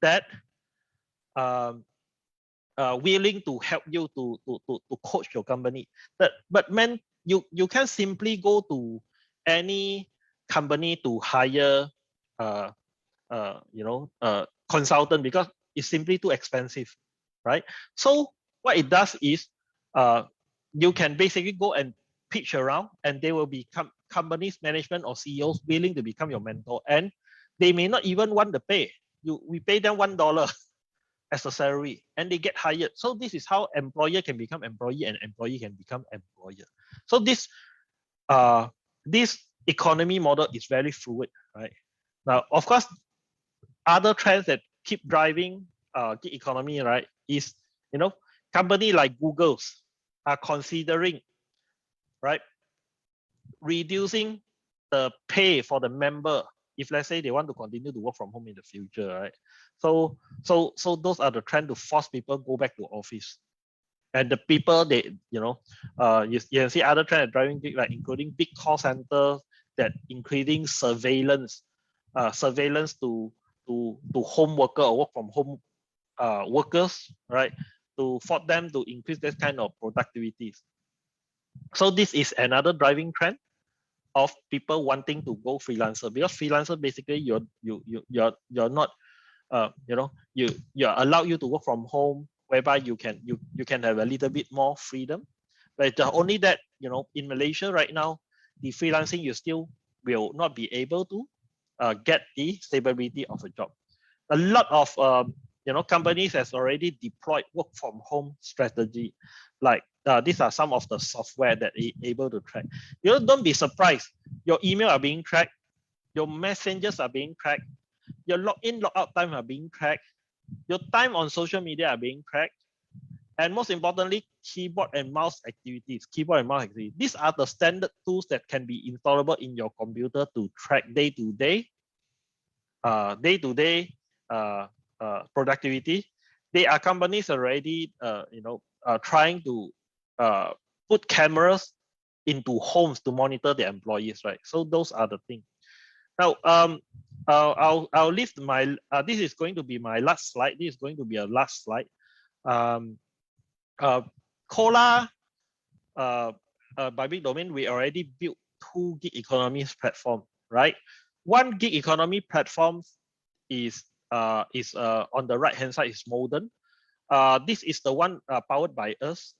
that willing to help you to coach your company. But man, you can't simply go to any company to hire consultant because it's simply too expensive, right? So what it does is you can basically go and pitch around, and they will become companies management or CEOs willing to become your mentor, and they may not even want to pay you. We pay them $1 as a salary, and they get hired. So this is how employer can become employee, and employee can become employer. So this economy model is very fluid, right? Now, of course, other trends that keep driving gig economy, right, is company like Google's are considering, right, reducing the pay for the member if let's say they want to continue to work from home in the future, right? So those are the trend to force people go back to office. And the people you can see other trends driving gig, like including big call centers that including surveillance to home worker or work from home workers, right? To force them to increase this kind of productivity. So this is another driving trend of people wanting to go freelancer, because freelancer basically you're not you're allowed you to work from home, whereby you can have a little bit more freedom. But only that, in Malaysia right now, the freelancing you still will not be able to get the stability of a job. A lot of companies has already deployed work from home strategy. Like these are some of the software that are able to track. Don't be surprised. Your email are being tracked. Your messengers are being tracked. Your login, logout time are being tracked. Your time on social media are being tracked. And most importantly, keyboard and mouse activities. These are the standard tools that can be installable in your computer to track day-to-day productivity. They are companies already, trying to put cameras into homes to monitor their employees, right? So those are the things. Now, I'll leave my. This is going to be my last slide. This is going to be a last slide. Cola, by Big Domain, we already built 2 gig economy platform, right? One gig economy platform is on the right hand side is Modern. This is the one powered by us.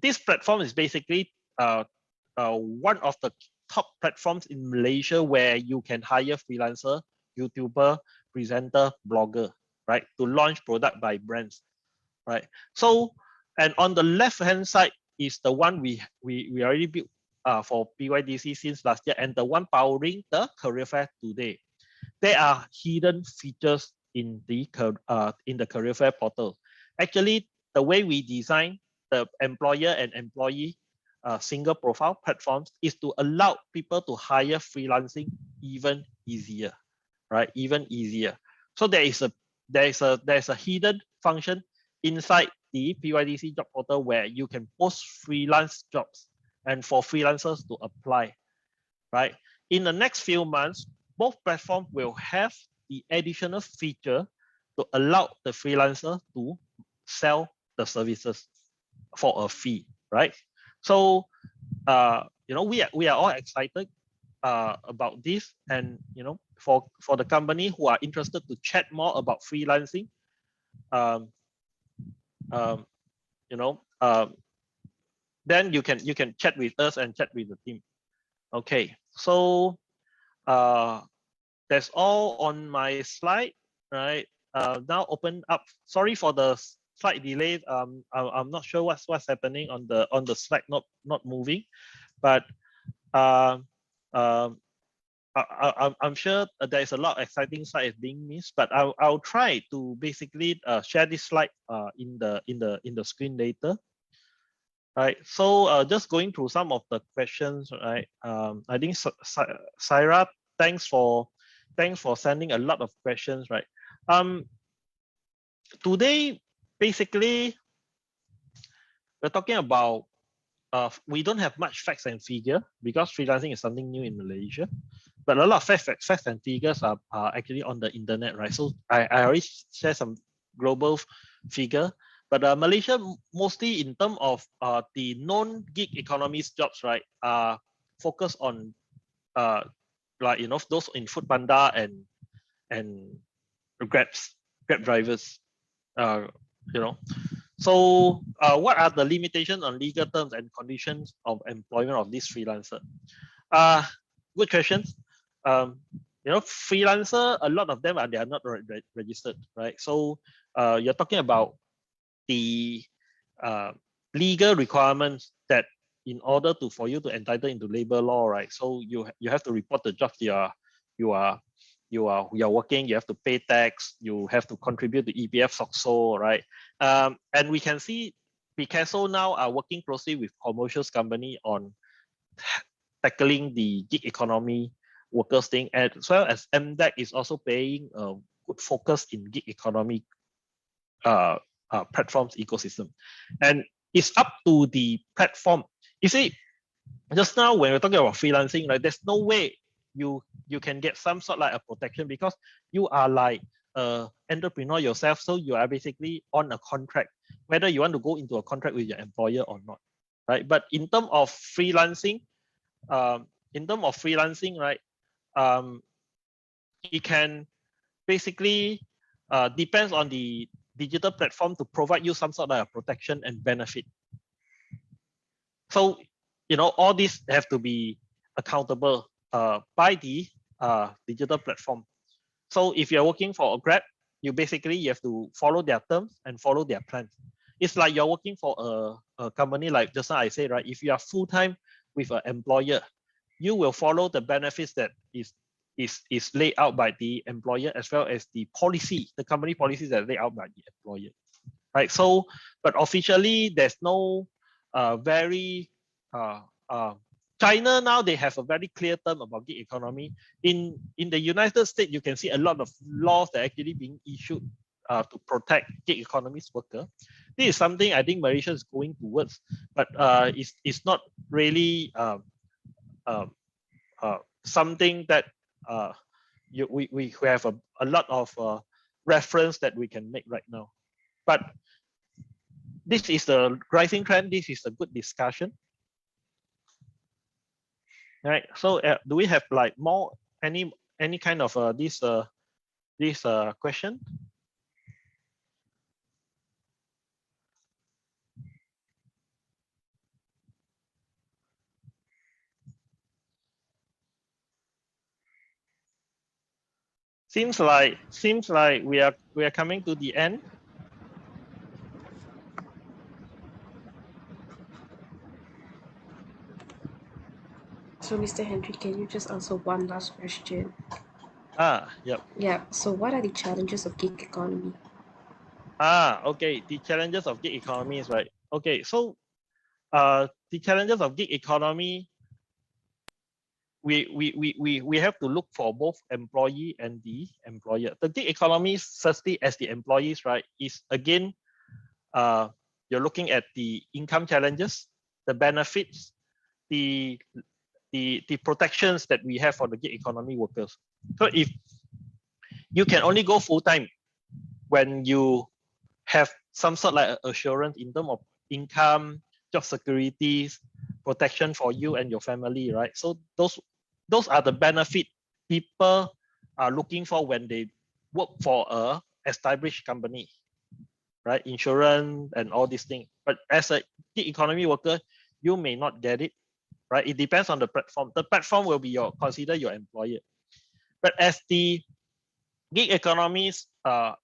This platform is basically one of the top platforms in Malaysia where you can hire freelancer, YouTuber, presenter, blogger, right, to launch product by brands, right? So, and on the left hand side is the one we already built for PYDC since last year, and the one powering the career fair today. There are hidden features in the career fair portal. Actually, the way we design the employer and employee single profile platforms is to allow people to hire freelancing even easier, right? Even easier. So there is a hidden function inside the PYDC job portal where you can post freelance jobs and for freelancers to apply, right? In the next few months, both platforms will have the additional feature to allow the freelancer to sell the services for a fee, right? So, we are all excited about this, and for the company who are interested to chat more about freelancing, then you can chat with us and chat with the team. Okay, so that's all on my slide, right? Now open up. Sorry for the slight delay. I'm not sure what's happening on the slide not moving, but I'm sure there's a lot of exciting slides being missed. But I'll try to basically share this slide in the screen later. Right. So just going through some of the questions, right? I think Saira, thanks for sending a lot of questions, right? Today, basically, we're talking about we don't have much facts and figure because freelancing is something new in Malaysia, but a lot of facts and figures are actually on the internet, right? So I already share some global figure, But Malaysia mostly in terms of the non-gig economies jobs, right, are focused on like those in Food Panda and Grab drivers, So what are the limitations on legal terms and conditions of employment of this freelancer? Good questions. Freelancer, a lot of them they are not registered, right? So you're talking about the legal requirements that in order for you to entitle into labor law, right? So you have to report the jobs you are working. You have to pay tax. You have to contribute to EPF, SOCSO, right? And we can see Picasso now are working closely with commercial company on tackling the gig economy workers thing, as well as MDEC is also paying a good focus in gig economy platforms ecosystem, and it's up to the platform. You see, just now when we're talking about freelancing, right, there's no way you can get some sort like a protection because you are like an entrepreneur yourself, so you are basically on a contract, whether you want to go into a contract with your employer or not, right? But in terms of freelancing, right, it can basically depends on the digital platform to provide you some sort of protection and benefit. So, all these have to be accountable by the digital platform. So if you're working for a Grab, you have to follow their terms and follow their plans. It's like you're working for a company, like just now I say, right? If you are full-time with an employer, you will follow the benefits that is laid out by the employer, as well as the company policies that are laid out by the employer, right? So, but officially, there's no China now, they have a very clear term about gig economy. In the United States, you can see a lot of laws that are actually being issued to protect gig economies worker. This is something I think Malaysia is going towards, but it's not really something that we have a lot of reference that we can make right now. But this is the rising trend. This is a good discussion. All right. So do we have like more any kind of this question? Seems like we are coming to the end. So, Mr. Henry, can you just answer one last question? Yep. Yeah. So, what are the challenges of gig economy? Okay. The challenges of gig economy is right. Okay. So, the challenges of gig economy, we have to look for both employee and the employer. The gig economy, firstly, as the employees, right, is again, you're looking at the income challenges, the benefits, the protections that we have for the gig economy workers. So if you can only go full time when you have some sort like assurance in terms of income, job securities, protection for you and your family, right? So those are the benefit people are looking for when they work for a established company, right? Insurance and all these things. But as a gig economy worker, you may not get it, right? It depends on the platform. The platform will be consider your employer. But as the gig economies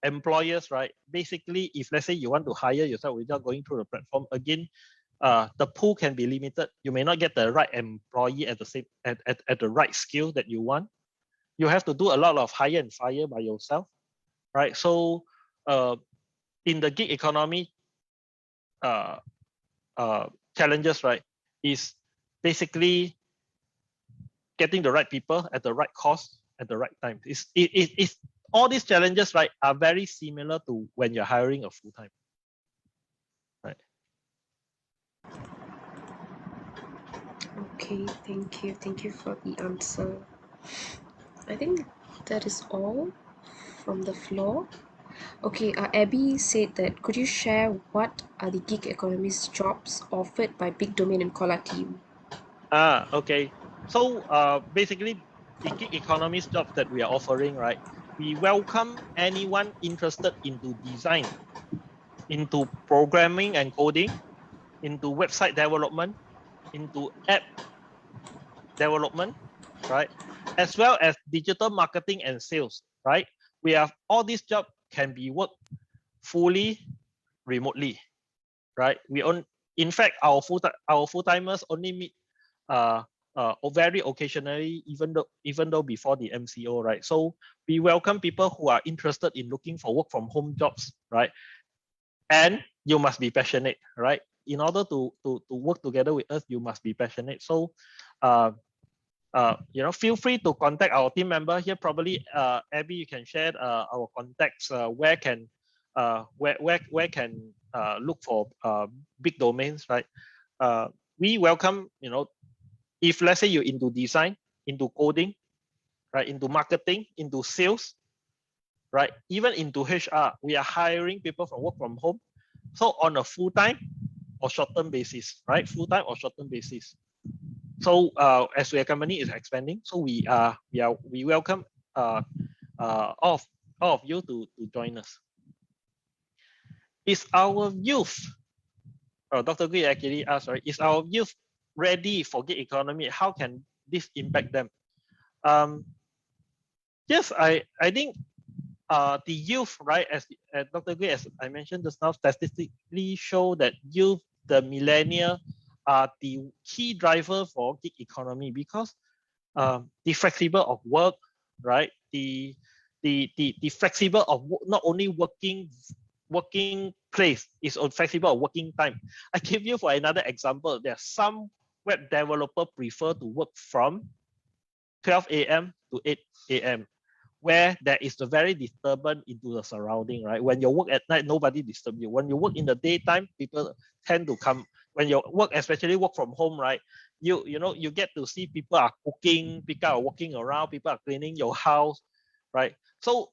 employers, right? Basically, if let's say you want to hire yourself without going through the platform, again, the pool can be limited. You may not get the right employee at the right skill that you want. You have to do a lot of hire and fire by yourself, right? So in the gig economy challenges, right, is basically getting the right people at the right cost at the right time. It's all these challenges, right, are very similar to when you're hiring a full-time, right? Okay, thank you. Thank you for the answer. I think that is all from the floor. Okay, Abby said that could you share what are the gig economist jobs offered by Big Domain and Collar team? Okay. So basically, the gig economist jobs that we are offering, right? We welcome anyone interested into design, into programming and coding, into website development, into app development, right? As well as digital marketing and sales, right? We have all these jobs can be worked fully remotely, right? In fact, our full timers only meet very occasionally, even though before the MCO, right? So we welcome people who are interested in looking for work from home jobs, right? And you must be passionate, right? In order to work together with us, you must be passionate. So feel free to contact our team member here. Probably Abby, you can share our contacts. Where can look for big domains, right? We welcome, if let's say you're into design, into coding, right, into marketing, into sales, right, even into HR, we are hiring people from work from home. So on a full-time or short-term basis, right? Full-time or short-term basis. So as our company is expanding, so we welcome all of you to join us. Is our youth, Dr. Gui actually asked, right? Is our youth ready for gig economy? How can this impact them? Yes, I think the youth, right, as Dr. Gui, as I mentioned just now, statistically show that youth, the millennial, are the key driver for gig economy because the flexible of work, right? The flexible of not only working place is on flexible of working time. I give you for another example. There are some web developer prefer to work from 12 a.m. to 8 a.m. where there is a very disturbance into the surrounding, right? When you work at night, nobody disturb you. When you work in the daytime, people tend to come. When you work, especially work from home, right? You get to see people are cooking, people are walking around, people are cleaning your house, right? So,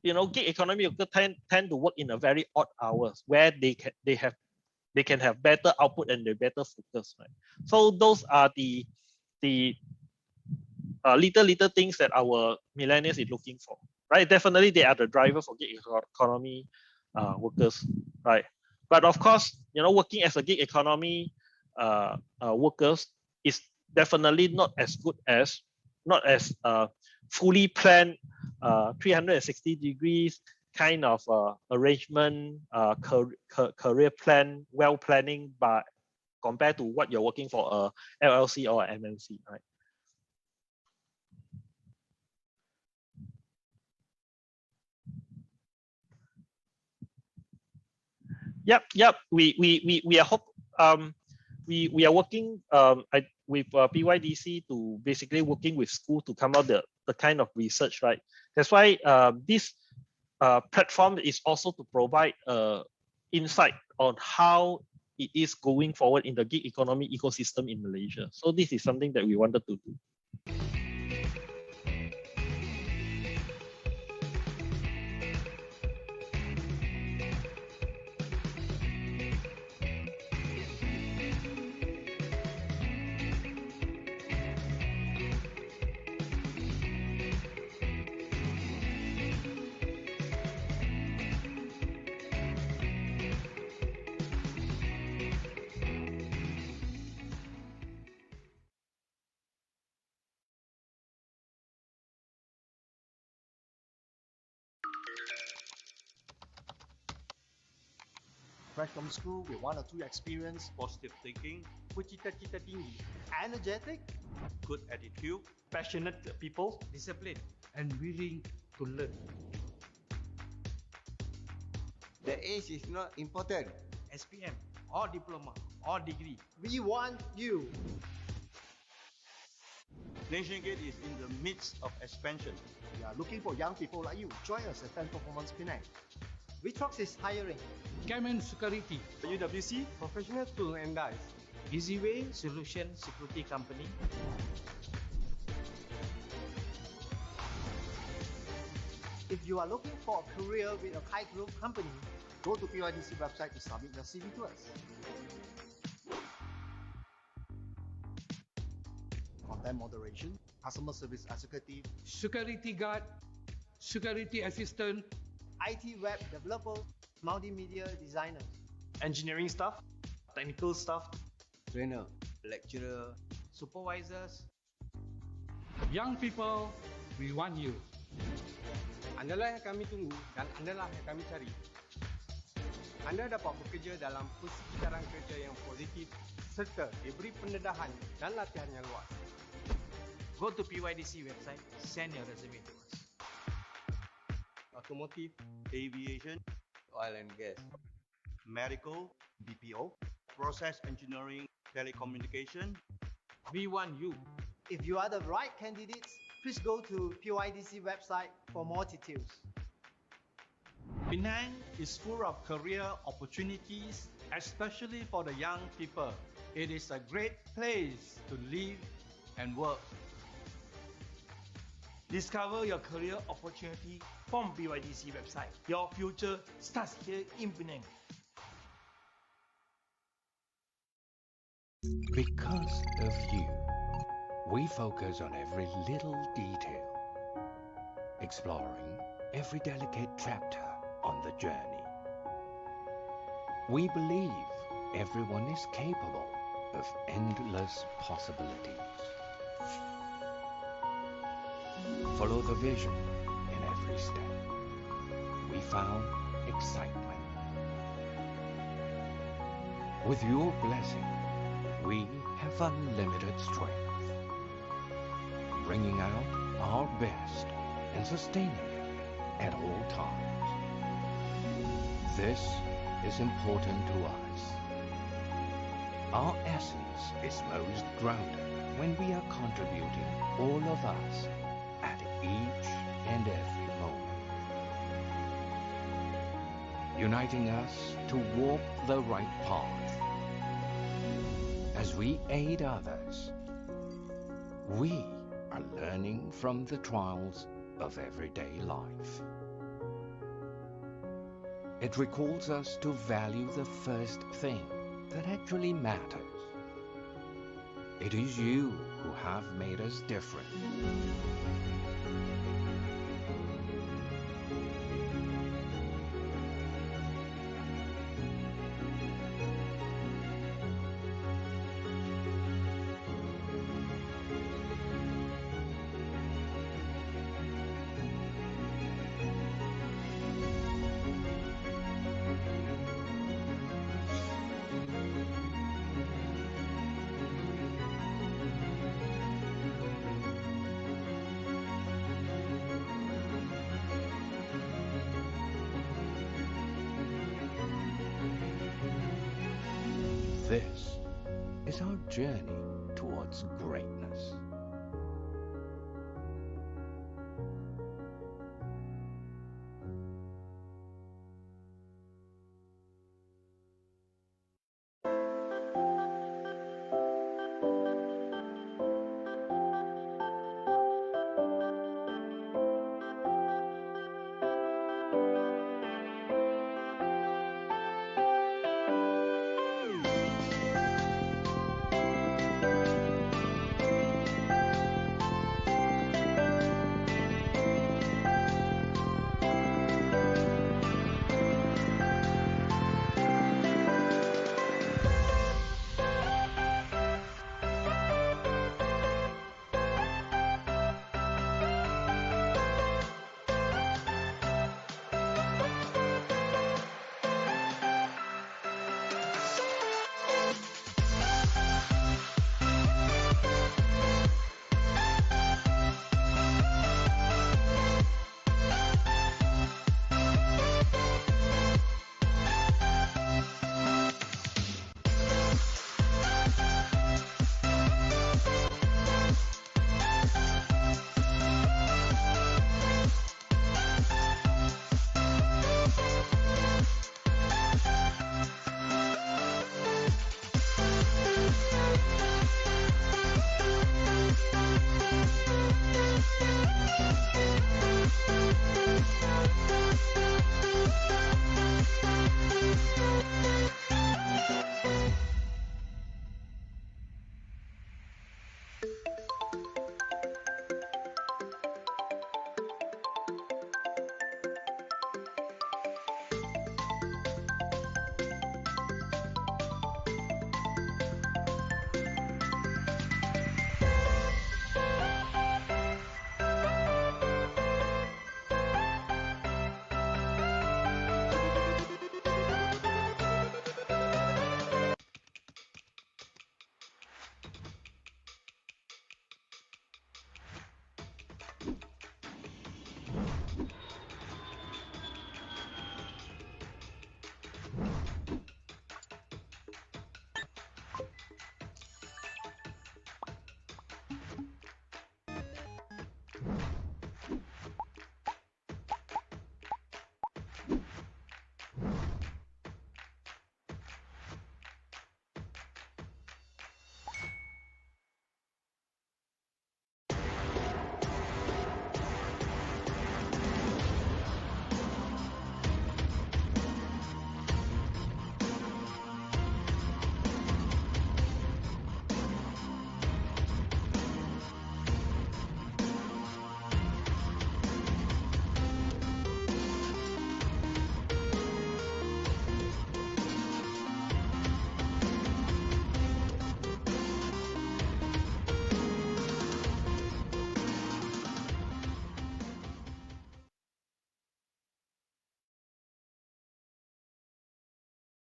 gig economy workers tend to work in a very odd hours where they can have better output and they better focus, right? So those are the little things that our millennials is looking for, right? Definitely, they are the driver for gig economy workers, right? But of course, working as a gig economy workers is definitely not as good as fully planned 360 degrees kind of arrangement, career plan, well planning, but compared to what you're working for a LLC or a MNC, right? Yep. We are working with PYDC to basically working with school to come out the kind of research, right? That's why this platform is also to provide insight on how it is going forward in the gig economy ecosystem in Malaysia. So this is something that we wanted to do. Fresh from school with 1 or 2 experience, positive thinking, bercita-cita tinggi, Energetic, good attitude, passionate people, Discipline. and willing to learn. The age is not important. SPM or diploma or degree. we want you. NationGate is in the midst of expansion. We are looking for young people like you. Join us at 10 Performance Penang. Vitrox is hiring. Camen Security. UWC, professional tool and dies. Easyway Solution Security Company. If you are looking for a career with a high growth company, Go to pydc website to submit your CV to us. Content moderation, customer service executive, security guard, security assistant, IT web developer, multimedia designers, engineering staff, technical staff, Trainer, lecturer, supervisors. young people, we want you. Andalah yang kami tunggu dan andalah yang kami cari. Anda dapat bekerja dalam persekitaran kerja yang positif serta diberi pendedahan dan latihan yang luas. Go to pydc website, send your resume to us. Otomotif, Aviation, oil and gas, medical, BPO, process engineering, telecommunication. We want you. If you are the right candidates, please go to pydc website for more details. Penang is full of career opportunities, especially for the young people. It is a great place to live and work. Discover your career opportunity from pydc website. Your future starts here in Penang. Because of you, we focus on every little detail, exploring every delicate chapter on the journey. We believe everyone is capable of endless possibilities. Follow the vision in every step. We found excitement. With your blessing, we have unlimited strength, bringing out our best and sustaining it at all times. This is important to us. Our essence is most grounded when we are contributing, all of us, at each and every moment, uniting us to walk the right path. As we aid others, we are learning from the trials of everyday life. It recalls us to value the first thing that actually matters. It is you who have made us different. This is our journey towards greatness.